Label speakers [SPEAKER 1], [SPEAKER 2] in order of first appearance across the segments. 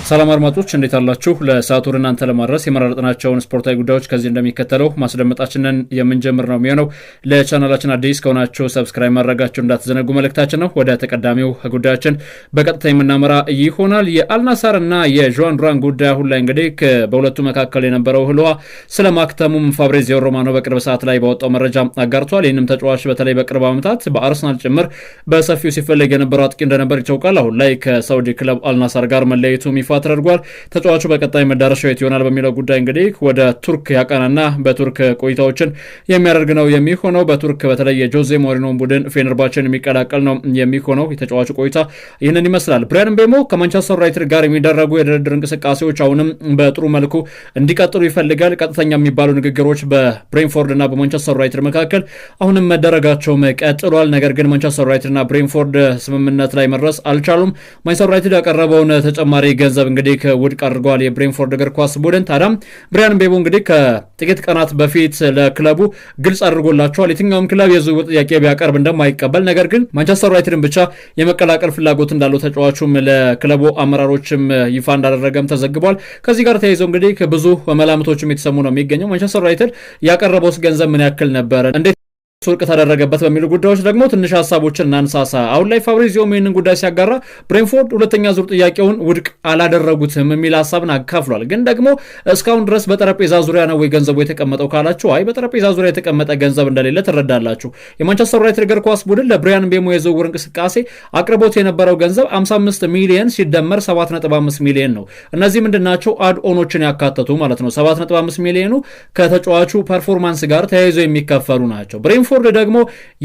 [SPEAKER 1] ሰላም አድማጮች እንዴት አላችሁ? ለሰዓቱ እናንተ ለማድረስ የመረጥናቸውን ስፖርታዊ ጉዳዮች ከዚህ እንደሚከተለው ማስደመጣችንን የምንጀምር ነው የሚሆነው። ለቻናላችን አዲስ ከሆናችሁ ሰብስክራይብ ማድረጋችሁ እንዳትዘነጉ መልእክታችን ነው። ወደ ተቀዳሚው ጉዳያችን በቀጥታ የምናመራ ይሆናል። የአልናሳር እና የጆዋን ዱራን ጉዳይ አሁን ላይ እንግዲህ በሁለቱ መካከል የነበረው ህልዋ ስለማክተሙም ፋብሪዚዮ ሮማኖ በቅርብ ሰዓት ላይ ባወጣው መረጃ አጋርቷል። ይህንም ተጫዋች በተለይ በቅርብ ዓመታት በአርሰናል ጭምር በሰፊው ሲፈለግ የነበረው አጥቂ እንደነበር ይታወቃል። አሁን ላይ ከሳውዲ ክለብ አልናሳር ጋር መለየቱ ይፋ ተደርጓል። ተጫዋቹ በቀጣይ መዳረሻው የት ይሆናል በሚለው ጉዳይ እንግዲህ ወደ ቱርክ ያቀናና በቱርክ ቆይታዎችን የሚያደርግ ነው የሚሆነው። በቱርክ በተለይ የጆዜ ሞሪኖን ቡድን ፌነርባችን የሚቀላቀል ነው የሚሆነው። የተጫዋቹ ቆይታ ይህንን ይመስላል። ብራያን ምቤሞ ከማንቸስተር ዩናይትድ ጋር የሚደረጉ የድርድር እንቅስቃሴዎች አሁንም በጥሩ መልኩ እንዲቀጥሉ ይፈልጋል። ቀጥተኛ የሚባሉ ንግግሮች በብሬንፎርድ እና በማንቸስተር ዩናይትድ መካከል አሁንም መደረጋቸውም ቀጥሏል። ነገር ግን ማንቸስተር ዩናይትድ እና ብሬንፎርድ ስምምነት ላይ መድረስ አልቻሉም። ማንቸስተር ዩናይትድ ያቀረበውን ተጨማሪ ገንዘብ እንግዲህ ውድቅ አድርጓል የብሬንፎርድ እግር ኳስ ቡድን። ታዲያም ብራያን ምቤሞ እንግዲህ ከጥቂት ቀናት በፊት ለክለቡ ግልጽ አድርጎላቸዋል የትኛውም ክለብ የዝውውር ጥያቄ ቢያቀርብ እንደማይቀበል፣ ነገር ግን ማንቸስተር ዩናይትድን ብቻ የመቀላቀል ፍላጎት እንዳለው ተጫዋቹም ለክለቡ አመራሮችም ይፋ እንዳደረገም ተዘግቧል። ከዚህ ጋር ተያይዞ እንግዲህ ብዙ መላምቶችም የተሰሙ ነው የሚገኘው። ማንቸስተር ዩናይትድ ያቀረበውስ ገንዘብ ምን ያክል ነበረ፣ እንዴት ሱርቅ ተደረገበት በሚሉ ጉዳዮች ደግሞ ትንሽ ሀሳቦችን እናንሳሳ። አሁን ላይ ፋብሪዚዮ ይህንን ጉዳይ ሲያጋራ ብሬንፎርድ ሁለተኛ ዙር ጥያቄውን ውድቅ አላደረጉትም የሚል ሀሳብን አካፍሏል። ግን ደግሞ እስካሁን ድረስ በጠረጴዛ ዙሪያ ነው ወይ ገንዘቡ የተቀመጠው ካላችሁ፣ አይ በጠረጴዛ ዙሪያ የተቀመጠ ገንዘብ እንደሌለ ትረዳላችሁ። የማንቸስተር ዩናይትድ እግር ኳስ ቡድን ለብራያን ምቤሞ የዝውውር እንቅስቃሴ አቅርቦት የነበረው ገንዘብ 55 ሚሊዮን ሲደመር 7.5 ሚሊዮን ነው። እነዚህ ምንድናቸው? አድ ኦኖችን ያካተቱ ማለት ነው። 7.5 ሚሊዮኑ ከተጫዋቹ ፐርፎርማንስ ጋር ተያይዞ የሚከፈሉ ናቸው። ብሬንፎርድ ደግሞ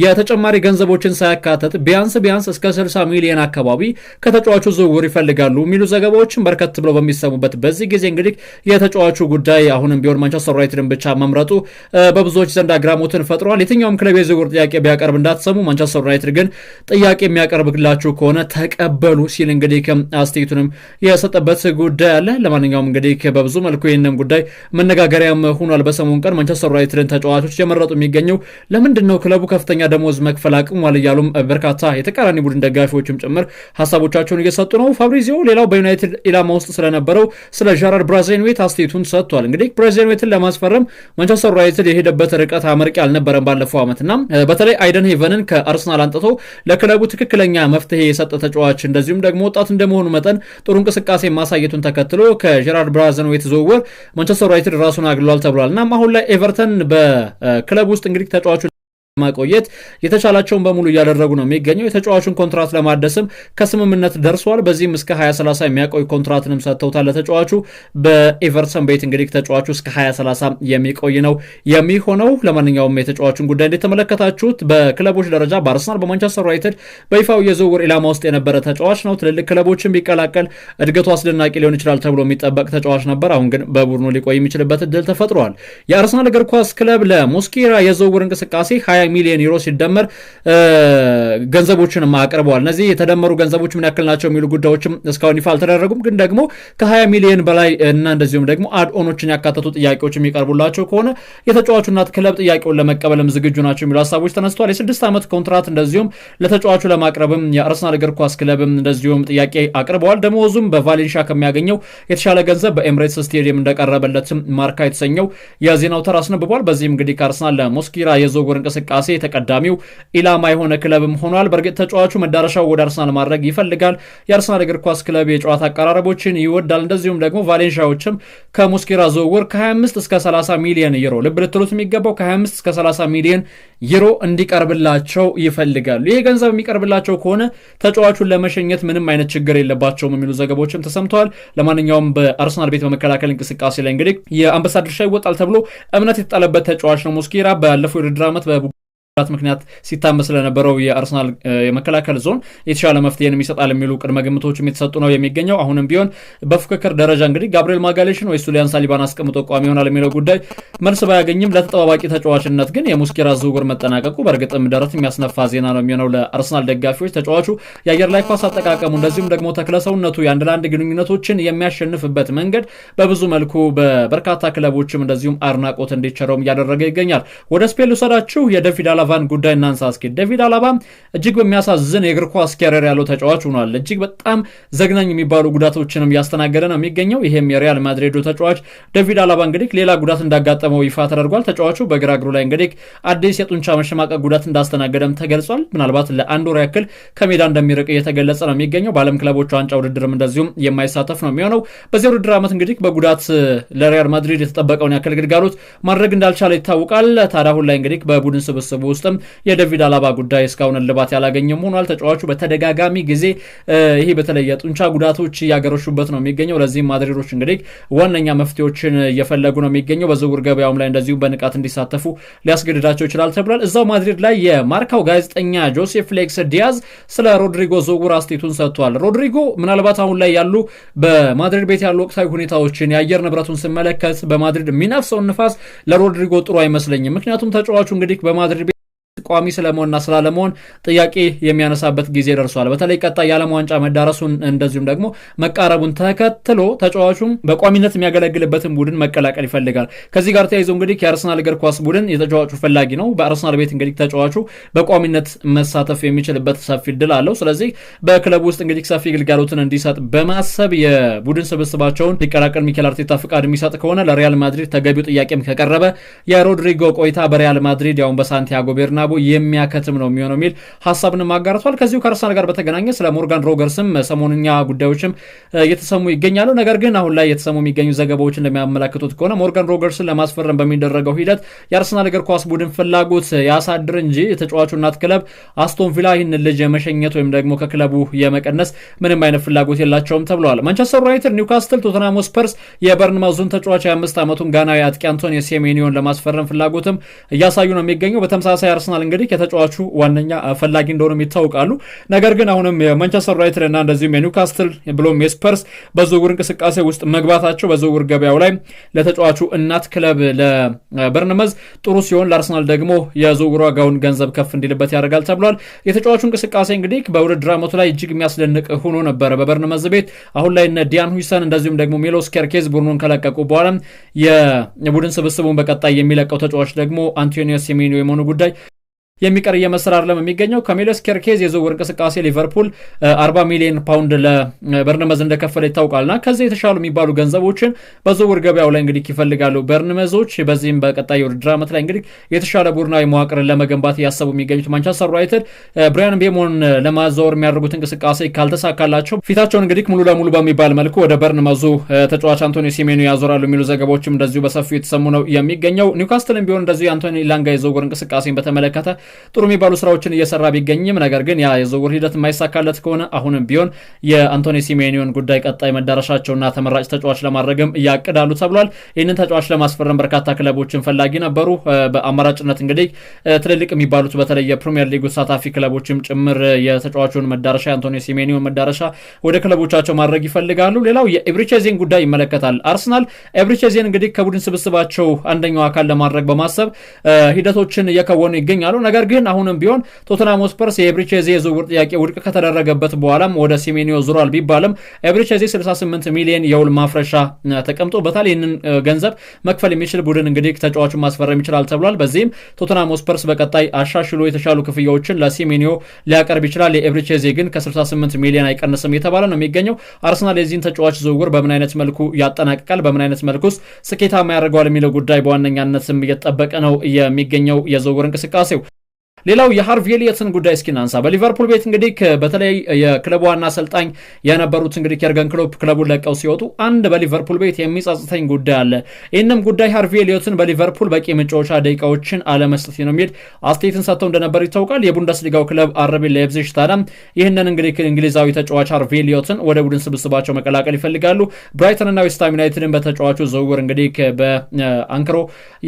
[SPEAKER 1] የተጨማሪ ገንዘቦችን ሳያካተት ቢያንስ እስከ 60 ሚሊዮን አካባቢ ከተጫዋቹ ዝውውር ይፈልጋሉ የሚሉ ዘገባዎችን በርከት ብለው በሚሰሙበት በዚህ ጊዜ እንግዲህ የተጫዋቹ ጉዳይ አሁንም ቢሆን ማንቸስተር ዩናይትድን ብቻ መምረጡ በብዙዎች ዘንድ አግራሞትን ፈጥሯል። የትኛውም ክለብ የዝውውር ጥያቄ ቢያቀርብ እንዳትሰሙ፣ ማንቸስተር ዩናይትድ ግን ጥያቄ የሚያቀርብላችሁ ከሆነ ተቀበሉ ሲል እንግዲህ አስተያየቱንም የሰጠበት ጉዳይ አለ። ለማንኛውም እንግዲህ በብዙ መልኩ ይህንን ጉዳይ መነጋገሪያም ሆኗል። በሰሞኑ ቀን ማንቸስተር ዩናይትድን ተጫዋቾች የመረጡ የሚገኘው ለምንድን ነው ክለቡ ከፍተኛ ደሞዝ መክፈል አቅሟል እያሉም በርካታ የተቃራኒ ቡድን ደጋፊዎችም ጭምር ሀሳቦቻቸውን እየሰጡ ነው። ፋብሪዚዮ ሌላው በዩናይትድ ኢላማ ውስጥ ስለነበረው ስለ ጀራርድ ብራዚንዌት አስተያየቱን ሰጥቷል። እንግዲህ ብራዚንዌትን ለማስፈረም ማንቸስተር ዩናይትድ የሄደበት ርቀት አመርቂ አልነበረም ባለፈው ዓመትና በተለይ አይደን ሄቨንን ከአርሰናል አንጥቶ ለክለቡ ትክክለኛ መፍትሄ የሰጠ ተጫዋች እንደዚሁም ደግሞ ወጣት እንደመሆኑ መጠን ጥሩ እንቅስቃሴ ማሳየቱን ተከትሎ ከጀራርድ ብራዚንዌት ዝውውር ማንቸስተር ዩናይትድ ራሱን አግሏል ተብሏል። እና አሁን ላይ ኤቨርተን በክለቡ ውስጥ እንግዲህ ተጫዋቹ ማቆየት የተቻላቸውን በሙሉ እያደረጉ ነው የሚገኘው። የተጫዋቹን ኮንትራት ለማደስም ከስምምነት ደርሷል። በዚህም እስከ 2030 የሚያቆይ ኮንትራትንም ሰጥተውታል ለተጫዋቹ። በኤቨርተን ቤት እንግዲህ ተጫዋቹ እስከ 2030 የሚቆይ ነው የሚሆነው። ለማንኛውም የተጫዋቹን ጉዳይ እንደተመለከታችሁት በክለቦች ደረጃ በአርሰናል፣ በማንቸስተር ዩናይትድ በይፋው የዝውውር ኢላማ ውስጥ የነበረ ተጫዋች ነው። ትልልቅ ክለቦችን ቢቀላቀል እድገቱ አስደናቂ ሊሆን ይችላል ተብሎ የሚጠበቅ ተጫዋች ነበር። አሁን ግን በቡድኑ ሊቆይ የሚችልበት እድል ተፈጥሯል። የአርሰናል እግር ኳስ ክለብ ለሞስኬራ የዝውውር እንቅስቃሴ 20 ሚሊዮን ዩሮ ሲደመር ገንዘቦችንም አቅርበዋል። እነዚህ የተደመሩ ገንዘቦች ምን ያክል ናቸው የሚሉ ጉዳዮችም እስካሁን ይፋ አልተደረጉም። ግን ደግሞ ከ20 ሚሊዮን በላይ እና እንደዚሁም ደግሞ አድኦኖችን ያካተቱ ጥያቄዎች የሚቀርቡላቸው ከሆነ የተጫዋቹ እናት ክለብ ጥያቄውን ለመቀበልም ዝግጁ ናቸው የሚሉ ሀሳቦች ተነስተዋል። የ6 ዓመት ኮንትራት እንደዚሁም ለተጫዋቹ ለማቅረብም የአርሰናል እግር ኳስ ክለብም እንደዚሁም ጥያቄ አቅርበዋል። ደሞዙም በቫሌንሺያ ከሚያገኘው የተሻለ ገንዘብ በኤምሬትስ ስቴዲየም እንደቀረበለትም ማርካ የተሰኘው የዜናው ተራ አስነብቧል። በዚህም እንግዲህ ከአርሰናል ለሞስኬራ የዝውውር እንቅስቃሴ ተቀዳሚው ኢላማ የሆነ ክለብም ሆኗል። በእርግጥ ተጫዋቹ መዳረሻው ወደ አርሰናል ማድረግ ይፈልጋል። የአርሰናል እግር ኳስ ክለብ የጨዋታ አቀራረቦችን ይወዳል። እንደዚሁም ደግሞ ቫሌንሺያዎችም ከሞስኬራ ዝውውር ከ25 እስከ 30 ሚሊዮን ዩሮ ልብ ልትሉት የሚገባው ከ25 እስከ 30 ሚሊዮን ዩሮ እንዲቀርብላቸው ይፈልጋሉ። ይህ ገንዘብ የሚቀርብላቸው ከሆነ ተጫዋቹን ለመሸኘት ምንም አይነት ችግር የለባቸውም የሚሉ ዘገቦችም ተሰምተዋል። ለማንኛውም በአርሰናል ቤት በመከላከል እንቅስቃሴ ላይ እንግዲህ የአንበሳ ድርሻ ይወጣል ተብሎ እምነት የተጣለበት ተጫዋች ነው ሞስኬራ። ባለፈው የውድድር ዓመት ምክንያት ሲታመስ ስለነበረው የአርሰናል የመከላከል ዞን የተሻለ መፍትሄን ይሰጣል የሚሉ ቅድመ ግምቶችም የተሰጡ ነው የሚገኘው። አሁንም ቢሆን በፉክክር ደረጃ እንግዲህ ጋብሪኤል ማጋሌሽን ወይስ ጁሊያን ሳሊባን አስቀምጦ ቋሚ ይሆናል የሚለው ጉዳይ መልስ ባያገኝም ለተጠባባቂ ተጫዋችነት ግን የሞስኬራ ዝውውር መጠናቀቁ በእርግጥም ደረት የሚያስነፋ ዜና ነው የሚሆነው ለአርሰናል ደጋፊዎች። ተጫዋቹ የአየር ላይ ኳስ አጠቃቀሙ እንደዚሁም ደግሞ ተክለሰውነቱ የአንድ ለአንድ ግንኙነቶችን የሚያሸንፍበት መንገድ በብዙ መልኩ በበርካታ ክለቦችም እንደዚሁም አድናቆት እንዲቸረውም እያደረገ ይገኛል። ወደ ስፔን ልውሰዳችሁ። የዴቪድ አላቫ አላባን ጉዳይ እናንሳ እስኪ። ዴቪድ አላባ እጅግ በሚያሳዝን የእግር ኳስ ካሪየር ያለው ተጫዋች ሆኗል። እጅግ በጣም ዘግናኝ የሚባሉ ጉዳቶችንም እያስተናገደ ነው የሚገኘው። ይሄም የሪያል ማድሪዱ ተጫዋች ዴቪድ አላባ እንግዲህ ሌላ ጉዳት እንዳጋጠመው ይፋ ተደርጓል። ተጫዋቹ በግራ እግሩ ላይ እንግዲህ አዲስ የጡንቻ መሸማቀቅ ጉዳት እንዳስተናገደም ተገልጿል። ምናልባት ለአንድ ወር ያክል ከሜዳ እንደሚርቅ እየተገለጸ ነው የሚገኘው። በዓለም ክለቦች ዋንጫ ውድድርም እንደዚሁም የማይሳተፍ ነው የሚሆነው። በዚህ ውድድር ዓመት እንግዲህ በጉዳት ለሪያል ማድሪድ የተጠበቀውን ያክል ግልጋሎት ማድረግ እንዳልቻለ ይታወቃል። ታዲያ አሁን ላይ እንግዲህ በቡድን ስብስቡ ውስጥም የዴቪድ አላባ ጉዳይ እስካሁን እልባት ያላገኘም ሆኗል። ተጫዋቹ በተደጋጋሚ ጊዜ ይሄ በተለይ የጡንቻ ጉዳቶች እያገረሹበት ነው የሚገኘው። ለዚህም ማድሪዶች እንግዲህ ዋነኛ መፍትሄዎችን እየፈለጉ ነው የሚገኘው። በዝውውር ገበያውም ላይ እንደዚሁ በንቃት እንዲሳተፉ ሊያስገድዳቸው ይችላል ተብሏል። እዛው ማድሪድ ላይ የማርካው ጋዜጠኛ ጆሴፍ ፍሌክስ ዲያዝ ስለ ሮድሪጎ ዝውውር አስቴቱን ሰጥቷል። ሮድሪጎ ምናልባት አሁን ላይ ያሉ በማድሪድ ቤት ያሉ ወቅታዊ ሁኔታዎችን የአየር ንብረቱን ስመለከት በማድሪድ የሚነፍሰውን ንፋስ ለሮድሪጎ ጥሩ አይመስለኝም። ምክንያቱም ተጫዋቹ እንግዲህ በማድሪድ ቤት ቋሚ ስለመሆንና ስላለመሆን ጥያቄ የሚያነሳበት ጊዜ ደርሷል። በተለይ ቀጣይ የዓለም ዋንጫ መዳረሱን እንደዚሁም ደግሞ መቃረቡን ተከትሎ ተጫዋቹም በቋሚነት የሚያገለግልበትን ቡድን መቀላቀል ይፈልጋል። ከዚህ ጋር ተያይዞ እንግዲህ የአርሰናል እግር ኳስ ቡድን የተጫዋቹ ፈላጊ ነው። በአርሰናል ቤት እንግዲህ ተጫዋቹ በቋሚነት መሳተፍ የሚችልበት ሰፊ እድል አለው። ስለዚህ በክለቡ ውስጥ እንግዲህ ሰፊ ግልጋሎትን እንዲሰጥ በማሰብ የቡድን ስብስባቸውን ሊቀላቀል ሚኬል አርቴታ ፍቃድ የሚሰጥ ከሆነ ለሪያል ማድሪድ ተገቢው ጥያቄም ከቀረበ የሮድሪጎ ቆይታ በሪያል ማድሪድ ያውን በሳንቲያጎ ቤርናቦ የሚያከትም ነው የሚሆነው የሚል ሀሳብንም አጋርቷል። ከዚሁ ከአርሰናል ጋር በተገናኘ ስለ ሞርጋን ሮገርስም ሰሞንኛ ጉዳዮችም እየተሰሙ ይገኛሉ። ነገር ግን አሁን ላይ የተሰሙ የሚገኙ ዘገባዎች እንደሚያመላክቱት ከሆነ ሞርጋን ሮገርስን ለማስፈረም በሚደረገው ሂደት የአርሰናል እግር ኳስ ቡድን ፍላጎት ያሳድር እንጂ የተጫዋቹ እናት ክለብ አስቶን ቪላ ይህንን ልጅ የመሸኘት ወይም ደግሞ ከክለቡ የመቀነስ ምንም አይነት ፍላጎት የላቸውም ተብለዋል። ማንቸስተር ዩናይትድ፣ ኒውካስትል፣ ቶተንሃም ስፐርስ የበርንማውዙን ተጫዋች 25 ዓመቱን ጋናዊ አጥቂ አንቶኒ ሴሜኒዮን ለማስፈረም ፍላጎትም እያሳዩ ነው የሚገኘው። በተመሳሳይ አርሰናል እንግዲህ የተጫዋቹ ዋነኛ ፈላጊ እንደሆኑም ይታወቃሉ። ነገር ግን አሁንም የማንቸስተር ዩናይትድ እና እንደዚሁም የኒውካስትል ብሎም የስፐርስ በዝውውር እንቅስቃሴ ውስጥ መግባታቸው በዝውውር ገበያው ላይ ለተጫዋቹ እናት ክለብ ለበርንመዝ ጥሩ ሲሆን፣ ለአርሰናል ደግሞ የዝውውር ዋጋውን ገንዘብ ከፍ እንዲልበት ያደርጋል ተብሏል። የተጫዋቹ እንቅስቃሴ እንግዲህ በውድድር ዓመቱ ላይ እጅግ የሚያስደንቅ ሆኖ ነበረ በበርንመዝ ቤት። አሁን ላይ እነ ዲያን ሁይሰን እንደዚሁም ደግሞ ሜሎስ ኬርኬዝ ቡድኑን ከለቀቁ በኋላ የቡድን ስብስቡን በቀጣይ የሚለቀው ተጫዋች ደግሞ አንቶኒዮ ሴሜኒዮ የመሆኑ ጉዳይ የሚቀር እየመሰለ አይደለም የሚገኘው። ከሜሎስ ኬርኬዝ የዝውውር እንቅስቃሴ ሊቨርፑል 40 ሚሊዮን ፓውንድ ለበርንመዝ እንደከፈለ ይታወቃልና ከዚህ የተሻሉ የሚባሉ ገንዘቦችን በዝውውር ገበያው ላይ እንግዲህ ይፈልጋሉ በርንመዞች። በዚህም በቀጣይ የውድድር ዓመት ላይ እንግዲህ የተሻለ ቡድናዊ መዋቅርን ለመገንባት እያሰቡ የሚገኙት ማንቸስተር ዩናይትድ ብራያን ቤሞን ለማዛወር የሚያደርጉት እንቅስቃሴ ካልተሳካላቸው ፊታቸውን እንግዲህ ሙሉ ለሙሉ በሚባል መልኩ ወደ በርንመዙ ተጫዋች አንቶኒ ሴሜኒዮ ያዞራሉ የሚሉ ዘገባዎችም እንደዚሁ በሰፊው የተሰሙ ነው የሚገኘው። ኒውካስትልም ቢሆን እንደዚሁ የአንቶኒ ኢላንጋ የዝውውር እንቅስቃሴን በተመለከተ ጥሩ የሚባሉ ስራዎችን እየሰራ ቢገኝም ነገር ግን ያ የዝውውር ሂደት የማይሳካለት ከሆነ አሁንም ቢሆን የአንቶኒ ሲሜኒዮን ጉዳይ ቀጣይ መዳረሻቸውና ተመራጭ ተጫዋች ለማድረግም እያቅዳሉ ተብሏል። ይህንን ተጫዋች ለማስፈረም በርካታ ክለቦችን ፈላጊ ነበሩ። በአማራጭነት እንግዲህ ትልልቅ የሚባሉት በተለይ የፕሪሚየር ሊጉ ተሳታፊ ክለቦችም ጭምር የተጫዋቹን መዳረሻ የአንቶኒ ሲሜኒዮን መዳረሻ ወደ ክለቦቻቸው ማድረግ ይፈልጋሉ። ሌላው የኤብሪቼዜን ጉዳይ ይመለከታል። አርሰናል ኤብሪቼዜን እንግዲህ ከቡድን ስብስባቸው አንደኛው አካል ለማድረግ በማሰብ ሂደቶችን እየከወኑ ይገኛሉ። ነገር ግን አሁንም ቢሆን ቶተንሃም ስፐርስ የኤብሪቼዜ የዝውውር ጥያቄ ውድቅ ከተደረገበት በኋላም ወደ ሲሜኒዮ ዙሯል ቢባልም ኤብሪቼዜ 68 ሚሊዮን የውል ማፍረሻ ተቀምጦበታል። ይህንን ገንዘብ መክፈል የሚችል ቡድን እንግዲህ ተጫዋቹን ማስፈረም ይችላል ተብሏል። በዚህም ቶተንሃም ስፐርስ በቀጣይ አሻሽሎ የተሻሉ ክፍያዎችን ለሲሜኒዮ ሊያቀርብ ይችላል። የኤብሪቼዜ ግን ከ68 ሚሊዮን አይቀንስም የተባለ ነው የሚገኘው። አርሰናል የዚህን ተጫዋች ዝውውር በምን አይነት መልኩ ያጠናቅቃል፣ በምን አይነት መልኩ ውስጥ ስኬታማ ያደርገዋል የሚለው ጉዳይ በዋነኛነትም እየተጠበቀ ነው የሚገኘው የዝውውር እንቅስቃሴው። ሌላው የሃርቪ ኤሊየትን ጉዳይ እስኪናንሳ። በሊቨርፑል ቤት እንግዲህ በተለይ የክለቡ ዋና አሰልጣኝ የነበሩት እንግዲህ የርገን ክሎፕ ክለቡን ለቀው ሲወጡ አንድ በሊቨርፑል ቤት የሚጸጽተኝ ጉዳይ አለ። ይህንም ጉዳይ ሃርቪ ኤሊየትን በሊቨርፑል በቂ መጫወቻ ደቂቃዎችን አለመስጠት ነው የሚል አስተያየትን ሰጥተው እንደነበር ይታወቃል። የቡንደስሊጋው ክለብ አርቢ ላይፕዚግ ታዲያ ይህንን እንግዲህ እንግሊዛዊ ተጫዋች ሃርቪ ኤሊየትን ወደ ቡድን ስብስባቸው መቀላቀል ይፈልጋሉ። ብራይተንና ዌስትሃም ዩናይትድን በተጫዋቹ ዝውውር እንግዲህ በአንክሮ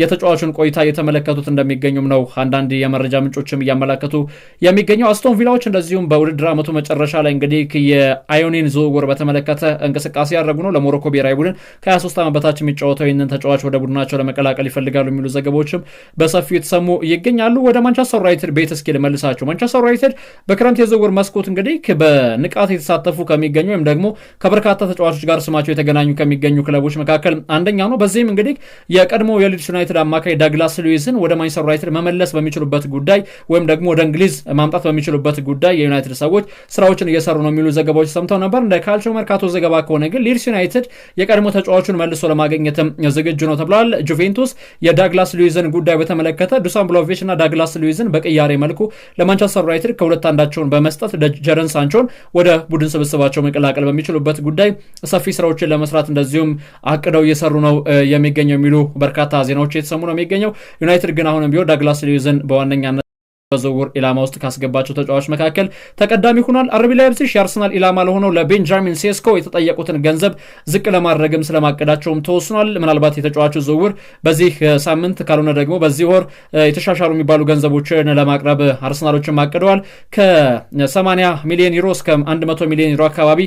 [SPEAKER 1] የተጫዋቹን ቆይታ እየተመለከቱት እንደሚገኙም ነው አንዳንድ የመረጃ ምንጮች እያመላከቱ የሚገኘው። አስቶን ቪላዎች እንደዚሁም በውድድር ዓመቱ መጨረሻ ላይ እንግዲህ የአዮኒን ዝውውር በተመለከተ እንቅስቃሴ ያደረጉ ነው። ለሞሮኮ ብሔራዊ ቡድን ከ23 ዓመት በታች የሚጫወተው ይህንን ተጫዋች ወደ ቡድናቸው ለመቀላቀል ይፈልጋሉ የሚሉ ዘገባዎችም በሰፊው የተሰሙ ይገኛሉ። ወደ ማንቸስተር ዩናይትድ ቤት እስኪ ልመልሳቸው። ማንቸስተር ዩናይትድ በክረምት የዝውውር መስኮት እንግዲህ በንቃት የተሳተፉ ከሚገኙ ወይም ደግሞ ከበርካታ ተጫዋቾች ጋር ስማቸው የተገናኙ ከሚገኙ ክለቦች መካከል አንደኛ ነው። በዚህም እንግዲህ የቀድሞ የሊድስ ዩናይትድ አማካይ ዳግላስ ሉዊስን ወደ ማንቸስተር ዩናይትድ መመለስ በሚችሉበት ጉዳይ ወይም ደግሞ ወደ እንግሊዝ ማምጣት በሚችሉበት ጉዳይ የዩናይትድ ሰዎች ስራዎችን እየሰሩ ነው የሚሉ ዘገባዎች ሰምተው ነበር። እንደ ካልቾ መርካቶ ዘገባ ከሆነ ግን ሊድስ ዩናይትድ የቀድሞ ተጫዋቹን መልሶ ለማግኘትም ዝግጁ ነው ተብሏል። ጁቬንቱስ የዳግላስ ሉዊዝን ጉዳይ በተመለከተ ዱሳን ብሎቪች እና ዳግላስ ሉዊዝን በቅያሬ መልኩ ለማንቸስተር ዩናይትድ ከሁለት አንዳቸውን በመስጠት ጀረን ሳንቾን ወደ ቡድን ስብስባቸው መቀላቀል በሚችሉበት ጉዳይ ሰፊ ስራዎችን ለመስራት እንደዚሁም አቅደው እየሰሩ ነው የሚገኘው የሚሉ በርካታ ዜናዎች የተሰሙ ነው የሚገኘው። ዩናይትድ ግን አሁንም ቢሆን ዳግላስ ሉዊዝን በዋነኛነት በዝውውር ኢላማ ውስጥ ካስገባቸው ተጫዋች መካከል ተቀዳሚ ሆኗል። አርቢ ላይፕዚግ የአርሰናል ኢላማ ለሆነው ለቤንጃሚን ሴስኮ የተጠየቁትን ገንዘብ ዝቅ ለማድረግም ስለማቀዳቸውም ተወስኗል። ምናልባት የተጫዋቹ ዝውውር በዚህ ሳምንት ካልሆነ ደግሞ በዚህ ወር የተሻሻሉ የሚባሉ ገንዘቦችን ለማቅረብ አርሰናሎችን አቅደዋል። ከ80 ሚሊዮን ዩሮ እስከ 100 ሚሊዮን ዩሮ አካባቢ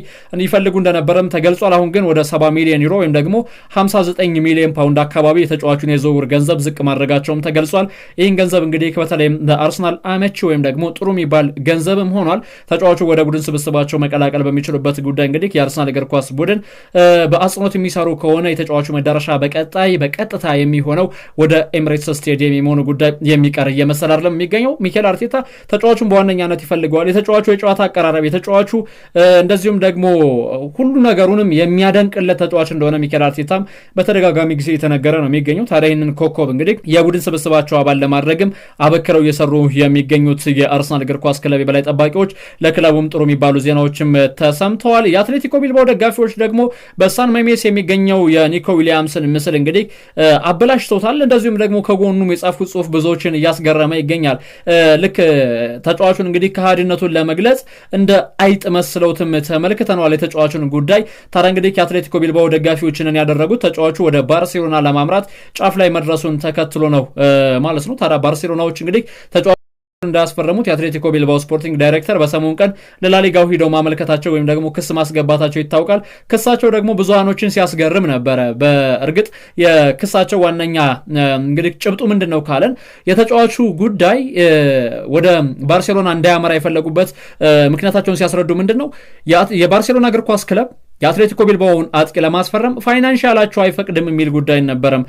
[SPEAKER 1] ይፈልጉ እንደነበረም ተገልጿል። አሁን ግን ወደ 70 ሚሊዮን ዩሮ ወይም ደግሞ 59 ሚሊዮን ፓውንድ አካባቢ የተጫዋቹን የዝውውር ገንዘብ ዝቅ ማድረጋቸውም ተገልጿል። ይህን ገንዘብ እንግዲህ በተለይም አርሰናል አመቺ ወይም ደግሞ ጥሩ የሚባል ገንዘብም ሆኗል። ተጫዋቹ ወደ ቡድን ስብስባቸው መቀላቀል በሚችሉበት ጉዳይ እንግዲህ የአርሰናል እግር ኳስ ቡድን በአጽንኦት የሚሰሩ ከሆነ የተጫዋቹ መዳረሻ በቀጥታ የሚሆነው ወደ ኤምሬትስ ስቴዲየም የመሆኑ ጉዳይ የሚቀር እየመሰለ አይደለም የሚገኘው። ሚኬል አርቴታ ተጫዋቹን በዋነኛነት ይፈልገዋል። የተጫዋቹ የጨዋታ አቀራረብ፣ የተጫዋቹ እንደዚሁም ደግሞ ሁሉ ነገሩንም የሚያደንቅለት ተጫዋች እንደሆነ ሚኬል አርቴታም በተደጋጋሚ ጊዜ የተነገረ ነው የሚገኘው። ታዲያ ይህንን ኮከብ እንግዲህ የቡድን ስብስባቸው አባል ለማድረግም አበክረው እየሰሩ የሚገኙት የአርሰናል እግር ኳስ ክለብ የበላይ ጠባቂዎች ለክለቡም ጥሩ የሚባሉ ዜናዎችም ተሰምተዋል። የአትሌቲኮ ቢልባኦ ደጋፊዎች ደግሞ በሳን ሜሜስ የሚገኘው የኒኮ ዊሊያምስን ምስል እንግዲህ አበላሽቶታል። እንደዚሁም ደግሞ ከጎኑም የጻፉት ጽሁፍ ብዙዎችን እያስገረመ ይገኛል። ልክ ተጫዋቹን እንግዲህ ከሃዲነቱን ለመግለጽ እንደ አይጥ መስለውትም ተመልክተነዋል የተጫዋቹን ጉዳይ። ታዲያ እንግዲህ የአትሌቲኮ ቢልባኦ ደጋፊዎችን ያደረጉት ተጫዋቹ ወደ ባርሴሎና ለማምራት ጫፍ ላይ መድረሱን ተከትሎ ነው ማለት ነው። ታዲያ ባርሴሎናዎች እንግዲህ እንዳያስፈረሙት የአትሌቲኮ ቢልባኦ ስፖርቲንግ ዳይሬክተር በሰሞኑ ቀን ለላሊጋው ሂደው ማመልከታቸው ወይም ደግሞ ክስ ማስገባታቸው ይታወቃል። ክሳቸው ደግሞ ብዙሃኖችን ሲያስገርም ነበረ። በእርግጥ የክሳቸው ዋነኛ እንግዲህ ጭብጡ ምንድን ነው ካለን የተጫዋቹ ጉዳይ ወደ ባርሴሎና እንዳያመራ የፈለጉበት ምክንያታቸውን ሲያስረዱ ምንድን ነው የባርሴሎና እግር ኳስ ክለብ የአትሌቲኮ ቢልባኦን አጥቂ ለማስፈረም ፋይናንሻላቸው አይፈቅድም የሚል ጉዳይ ነበረም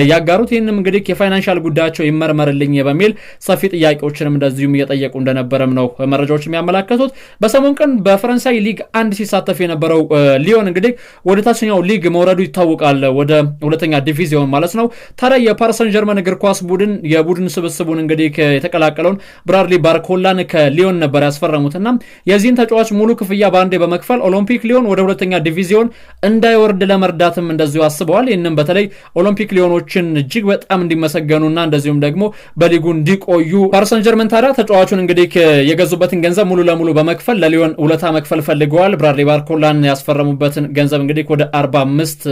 [SPEAKER 1] ያጋሩት። ይህንም እንግዲህ የፋይናንሻል ጉዳያቸው ይመርመርልኝ በሚል ሰፊ ጥያቄዎችንም እንደዚሁም እየጠየቁ እንደነበረም ነው መረጃዎች የሚያመላክቱት። በሰሞኑ ቀን በፈረንሳይ ሊግ 1 ሲሳተፍ የነበረው ሊዮን እንግዲህ ወደ ታችኛው ሊግ መውረዱ ይታወቃል፣ ወደ ሁለተኛ ዲቪዚዮን ማለት ነው። ታዲያ የፓሪስ ሰን ጀርመን እግር ኳስ ቡድን የቡድን ስብስቡን እንግዲህ የተቀላቀለውን ብራድሊ ባርኮላን ከሊዮን ነበር ያስፈረሙትና የዚህን ተጫዋች ሙሉ ክፍያ በአንዴ በመክፈል ኦሎምፒክ ሊዮን ወደ ሁለተኛ ዲቪዚዮን እንዳይወርድ ለመርዳትም እንደዚሁ አስበዋል። ይህንም በተለይ ኦሎምፒክ ሊዮኖችን እጅግ በጣም እንዲመሰገኑና እንደዚሁም ደግሞ በሊጉ እንዲቆዩ ፓሪስ ሰን ጀርመን ታዲያ ተጫዋቹን እንግዲህ የገዙበትን ገንዘብ ሙሉ ለሙሉ በመክፈል ለሊዮን ውለታ መክፈል ፈልገዋል። ብራድሊ ባርኮላን ያስፈረሙበትን ገንዘብ እንግዲህ ወደ 45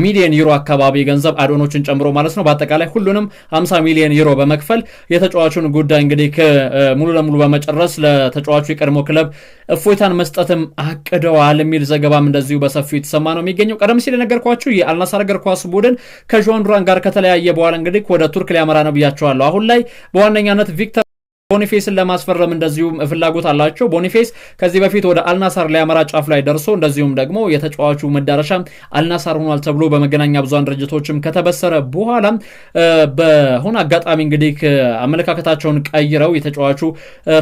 [SPEAKER 1] ሚሊዮን ዩሮ አካባቢ ገንዘብ አዶኖችን ጨምሮ ማለት ነው በአጠቃላይ ሁሉንም 50 ሚሊዮን ዩሮ በመክፈል የተጫዋቹን ጉዳይ እንግዲህ ሙሉ ለሙሉ በመጨረስ ለተጫዋቹ የቀድሞ ክለብ እፎይታን መስጠትም አቅደዋል የሚል ዘገባም እንደዚሁ በሰፊው የተሰማ ነው የሚገኘው። ቀደም ሲል የነገርኳችሁ የአልናስር እግር ኳስ ቡድን ከጆን ዱራን ጋር ከተለያየ በኋላ እንግዲህ ወደ ቱርክ ሊያመራ ነው ብያቸዋለሁ። አሁን ላይ በዋነኛነት ቪክተር ቦኒፌስን ለማስፈረም እንደዚሁም ፍላጎት አላቸው። ቦኒፌስ ከዚህ በፊት ወደ አልናሳር ሊያመራ ጫፍ ላይ ደርሶ እንደዚሁም ደግሞ የተጫዋቹ መዳረሻ አልናሳር ሆኗል ተብሎ በመገናኛ ብዙሃን ድርጅቶችም ከተበሰረ በኋላ በሆነ አጋጣሚ እንግዲህ አመለካከታቸውን ቀይረው የተጫዋቹ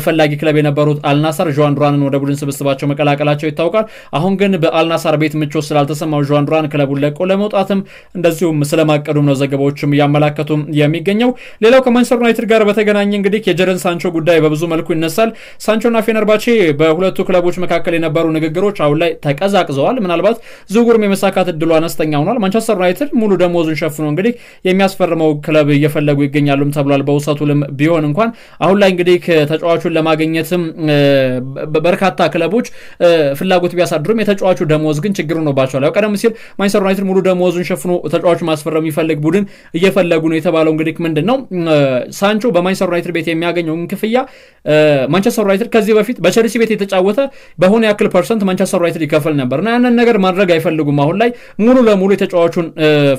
[SPEAKER 1] ፈላጊ ክለብ የነበሩት አልናሳር ጆን ዱራንን ወደ ቡድን ስብስባቸው መቀላቀላቸው ይታወቃል። አሁን ግን በአልናሳር ቤት ምቾት ስላልተሰማው ጆን ዱራን ክለቡን ለቆ ለመውጣትም እንደዚሁም ስለማቀዱም ነው ዘገባዎችም እያመላከቱ የሚገኘው። ሌላው ከማንቸስተር ዩናይትድ ጋር በተገናኘ እንግዲህ የጀረን ሳንቾ ጉዳይ በብዙ መልኩ ይነሳል። ሳንቾና ፌነርባቼ በሁለቱ ክለቦች መካከል የነበሩ ንግግሮች አሁን ላይ ተቀዛቅዘዋል። ምናልባት ዝውውሩም የመሳካት እድሉ አነስተኛ ሆኗል። ማንቸስተር ዩናይትድ ሙሉ ደሞዙን ሸፍኖ እንግዲህ የሚያስፈርመው ክለብ እየፈለጉ ይገኛሉም ተብሏል። በውሰቱም ቢሆን እንኳን አሁን ላይ እንግዲህ ተጫዋቹን ለማግኘትም በርካታ ክለቦች ፍላጎት ቢያሳድሩም የተጫዋቹ ደሞዝ ግን ችግር ሆኖባቸዋል። ያው ቀደም ሲል ማንቸስተር ዩናይትድ ሙሉ ደሞዙን ሸፍኖ ተጫዋቹ ማስፈረም የሚፈልግ ቡድን እየፈለጉ ነው የተባለው እንግዲህ ምንድነው ሳንቾ በማንቸስተር ዩናይትድ ቤት የሚያገኘው ክፍያ ማንቸስተር ዩናይትድ ከዚህ በፊት በቸልሲ ቤት የተጫወተ በሆነ ያክል ፐርሰንት ማንቸስተር ዩናይትድ ይከፍል ነበር እና ያንን ነገር ማድረግ አይፈልጉም። አሁን ላይ ሙሉ ለሙሉ የተጫዋቹን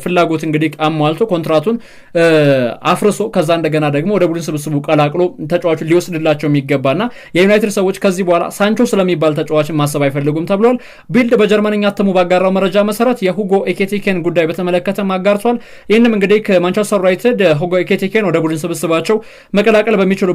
[SPEAKER 1] ፍላጎት እንግዲህ አሟልቶ ኮንትራቱን አፍርሶ ከዛ እንደገና ደግሞ ወደ ቡድን ስብስቡ ቀላቅሎ ተጫዋቹን ሊወስድላቸው የሚገባና የዩናይትድ ሰዎች ከዚህ በኋላ ሳንቾ ስለሚባል ተጫዋችን ማሰብ አይፈልጉም ተብሏል። ቢልድ በጀርመንኛ እትሙ ባጋራው መረጃ መሰረት የሁጎ ኤኬቲኬን ጉዳይ በተመለከተ ማጋርቷል። ይህንም እንግዲህ ከማንቸስተር ዩናይትድ ሁጎ ኤኬቲኬን ወደ ቡድን ስብስባቸው መቀላቀል በሚችሉ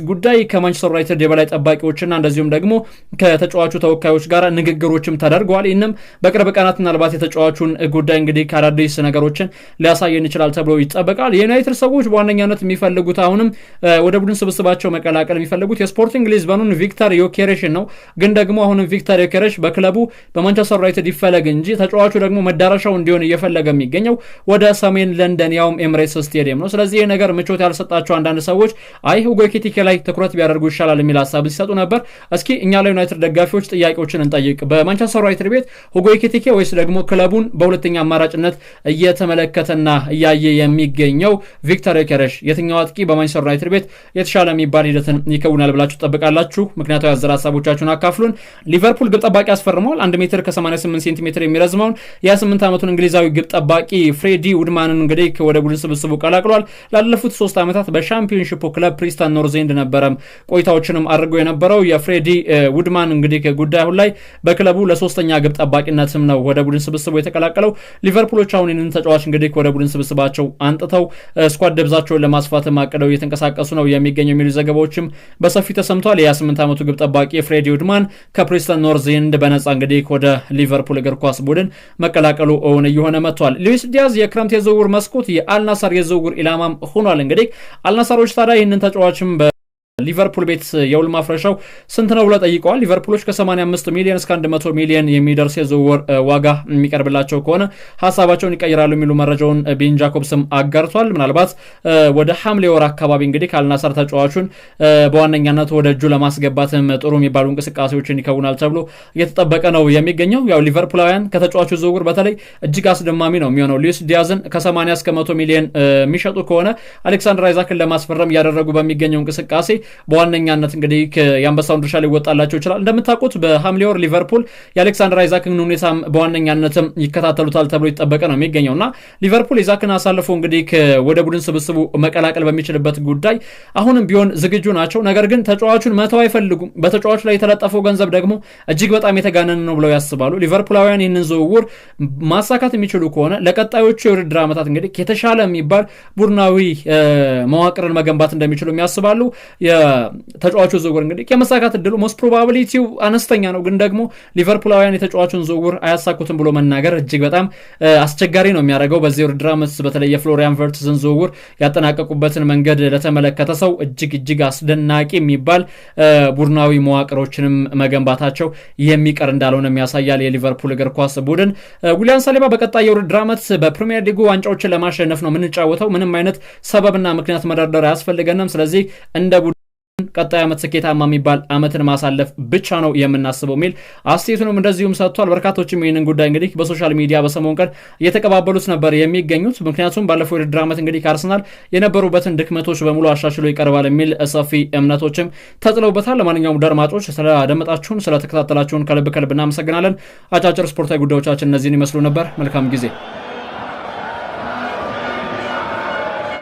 [SPEAKER 1] ጉዳይ ከማንቸስተር ዩናይትድ የበላይ ጠባቂዎችና እንደዚሁም ደግሞ ከተጫዋቹ ተወካዮች ጋር ንግግሮችም ተደርገዋል። ይህንም በቅርብ ቀናት ምናልባት የተጫዋቹን ጉዳይ እንግዲህ ከአዳዲስ ነገሮችን ሊያሳየን ይችላል ተብሎ ይጠበቃል። የዩናይትድ ሰዎች በዋነኛነት የሚፈልጉት አሁንም ወደ ቡድን ስብስባቸው መቀላቀል የሚፈልጉት የስፖርቲንግ ሊዝበኑን ቪክተር ዮኬሬሽን ነው። ግን ደግሞ አሁንም ቪክተር ዮኬሬሽ በክለቡ በማንቸስተር ዩናይትድ ይፈለግ እንጂ ተጫዋቹ ደግሞ መዳረሻው እንዲሆን እየፈለገ የሚገኘው ወደ ሰሜን ለንደን ያውም ኤምሬትስ ስቴዲየም ነው። ስለዚህ ይህ ነገር ምቾት ያልሰጣቸው አንዳንድ ሰዎች አይ ሁጎ ኤኪቲኬ ላይ ትኩረት ቢያደርጉ ይሻላል የሚል ሀሳብ ሲሰጡ ነበር። እስኪ እኛ ለዩናይትድ ደጋፊዎች ጥያቄዎችን እንጠይቅ። በማንቸስተር ዩናይትድ ቤት ሁጎ ኤኪቲኬ ወይስ ደግሞ ክለቡን በሁለተኛ አማራጭነት እየተመለከተና እያየ የሚገኘው ቪክተር ዮኬሬሽ የትኛው አጥቂ በማንቸስተር ዩናይትድ ቤት የተሻለ የሚባል ሂደትን ይከውናል ብላችሁ ትጠብቃላችሁ? ምክንያታዊ አዘር ሀሳቦቻችሁን አካፍሉን። ሊቨርፑል ግብ ጠባቂ አስፈርመዋል። 1 ሜትር ከ88 ሴንቲሜትር የሚረዝመውን የ28 ዓመቱን እንግሊዛዊ ግብ ጠባቂ ፍሬዲ ውድማንን እንግዲህ ወደ ቡድን ስብስቡ ቀላቅሏል። ላለፉት 3 ዓመታት በሻምፒዮንሺፑ ክለብ ፕሪስተን ኖርዝ ኤንድ ነበረም ቆይታዎችንም አድርገው የነበረው የፍሬዲ ውድማን እንግዲህ ጉዳዩ ላይ በክለቡ ለሶስተኛ ግብ ጠባቂነትም ነው ወደ ቡድን ስብስቡ የተቀላቀለው። ሊቨርፑሎች አሁን ይህንን ተጫዋች እንግዲህ ወደ ቡድን ስብስባቸው አንጥተው ስኳድ ደብዛቸውን ለማስፋትም አቅደው እየተንቀሳቀሱ ነው የሚገኘው የሚሉ ዘገባዎችም በሰፊው ተሰምተዋል። የ28 ዓመቱ ግብ ጠባቂ ፍሬዲ ውድማን ከፕሪስተን ኖርዝ ኤንድ በነጻ እንግዲህ ወደ ሊቨርፑል እግር ኳስ ቡድን መቀላቀሉ እውን እየሆነ መጥቷል። ሉዊስ ዲያዝ የክረምት የዝውውር መስኮት የአልናሳር የዝውውር ኢላማም ሆኗል። እንግዲህ አልናሳሮች ታዲያ ይህንን ተጫዋችም ሊቨርፑል ቤት የውል ማፍረሻው ስንት ነው ብለው ጠይቀዋል። ሊቨርፑሎች ከ85 ሚሊዮን እስከ 100 ሚሊዮን የሚደርስ የዝውውር ዋጋ የሚቀርብላቸው ከሆነ ሀሳባቸውን ይቀይራሉ የሚሉ መረጃውን ቤን ጃኮብስም አጋርቷል። ምናልባት ወደ ሐምሌ ወር አካባቢ እንግዲህ ከአልናሳር ተጫዋቹን በዋነኛነት ወደ እጁ ለማስገባትም ጥሩ የሚባሉ እንቅስቃሴዎችን ይከውናል ተብሎ እየተጠበቀ ነው የሚገኘው። ያው ሊቨርፑላውያን ከተጫዋቹ ዝውውር በተለይ እጅግ አስደማሚ ነው የሚሆነው። ሉዊስ ዲያዝን ከ80 እስከ 100 ሚሊዮን የሚሸጡ ከሆነ አሌክሳንደር አይዛክን ለማስፈረም እያደረጉ በሚገኘው እንቅስቃሴ በዋነኛነት እንግዲህ የአንበሳውን ድርሻ ሊወጣላቸው ይችላል። እንደምታውቁት በሐምሌ ወር ሊቨርፑል የአሌክሳንደር አይዛክን ሁኔታም በዋነኛነትም ይከታተሉታል ተብሎ ይጠበቀ ነው የሚገኘውና ሊቨርፑል አይዛክን አሳልፎ እንግዲህ ወደ ቡድን ስብስቡ መቀላቀል በሚችልበት ጉዳይ አሁንም ቢሆን ዝግጁ ናቸው። ነገር ግን ተጫዋቹን መተው አይፈልጉም። በተጫዋቹ ላይ የተለጠፈው ገንዘብ ደግሞ እጅግ በጣም የተጋነነ ነው ብለው ያስባሉ። ሊቨርፑላውያን ይህንን ዝውውር ማሳካት የሚችሉ ከሆነ ለቀጣዮቹ የውድድር ዓመታት እንግዲህ የተሻለ የሚባል ቡድናዊ መዋቅርን መገንባት እንደሚችሉ ያስባሉ። ተጫዋቹ ዝውውር እንግዲህ የመሳካት እድሉ ሞስት ፕሮባቢሊቲው አነስተኛ ነው። ግን ደግሞ ሊቨርፑላውያን የተጫዋቹን ዝውውር አያሳኩትም ብሎ መናገር እጅግ በጣም አስቸጋሪ ነው የሚያደርገው። በዚህ ውድድር ዓመት በተለይ የፍሎሪያን ቨርትዝን ዝውውር ያጠናቀቁበትን መንገድ ለተመለከተ ሰው እጅግ አስደናቂ የሚባል ቡድናዊ መዋቅሮችንም መገንባታቸው የሚቀር እንዳልሆነ ያሳያል። የሊቨርፑል እግር ኳስ ቡድን ዊሊያን ሳሊባ በቀጣይ የውድድር ዓመት በፕሪሚየር ሊጉ ዋንጫዎችን ለማሸነፍ ነው የምንጫወተው። ምንም አይነት ሰበብና ምክንያት መደርደር አያስፈልገንም። ስለዚህ እንደ ቀጣይ ዓመት ስኬታማ የሚባል ዓመትን ማሳለፍ ብቻ ነው የምናስበው የሚል አስተያየቱንም እንደዚሁም ሰጥቷል። በርካቶችም ይህንን ጉዳይ እንግዲህ በሶሻል ሚዲያ በሰሞኑ ቀን እየተቀባበሉት ነበር የሚገኙት። ምክንያቱም ባለፈው የውድድር ዓመት እንግዲህ ከአርሰናል የነበሩበትን ድክመቶች በሙሉ አሻሽሎ ይቀርባል የሚል ሰፊ እምነቶችም ተጥለውበታል። ለማንኛውም አድማጮች ስለአደመጣችሁን ስለተከታተላችሁን ከልብ እናመሰግናለን። አጫጭር ስፖርታዊ ጉዳዮቻችን እነዚህን ይመስሉ ነበር። መልካም ጊዜ